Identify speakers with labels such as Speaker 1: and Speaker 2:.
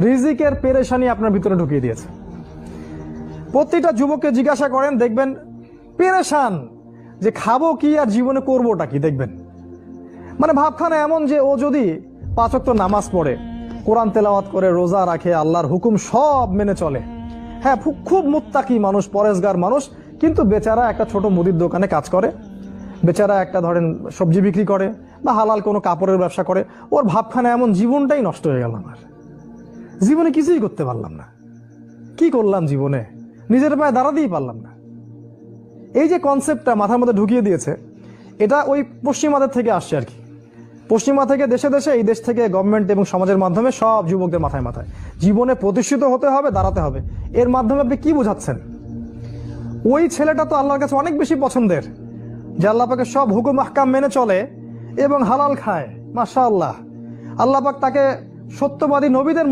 Speaker 1: রিজিকের পেরেশানি আপনার ভিতরে ঢুকিয়ে দিয়েছে। প্রতিটা যুবককে জিজ্ঞাসা করেন, দেখবেন পেরেশান যে খাবো কি আর জীবনে করবোটা কি। দেখবেন মানে ভাবখানা এমন যে ও যদি 5 ওয়াক্ত নামাজ পড়ে, কোরআন তেলাওয়াত করে, রোজা রাখে, আল্লাহর হুকুম সব মেনে চলে, হ্যাঁ খুব মুত্তাকি মানুষ, পরেশগার মানুষ, কিন্তু বেচারা একটা ছোট মুদির দোকানে কাজ করে, বেচারা একটা ধরেন সবজি বিক্রি করে বা হালাল কোনো কাপড়ের ব্যবসা করে, ওর ভাবখানা এমন জীবনটাই নষ্ট হয়ে গেল। আমার জীবনে কিছুই করতে পারলাম না, কি করলাম জীবনে, নিজের পায়ে দাঁড়াতেই পারলাম না। এই যে কনসেপ্টটা মাথার মধ্যে ঢুকিয়ে দিয়েছে, এটা ওই পশ্চিমাদের থেকে আসছে আর কি। পশ্চিমা থেকে দেশে দেশে, এই দেশ থেকে গভর্নমেন্ট এবং সমাজের মাধ্যমে সব যুবকদের মাথায় মাথায় জীবনে প্রতিষ্ঠিত হতে হবে, দাঁড়াতে হবে। এর মাধ্যমে আপনি কি বোঝাচ্ছেন? ওই ছেলেটা তো আল্লাহর কাছে অনেক বেশি পছন্দের, যে আল্লাহ পাকে সব হুকুম আহকাম মেনে চলে এবং হালাল খায়, মাশাআল্লাহ। আল্লাহ পাক তাকে সত্যবাদী নবীদের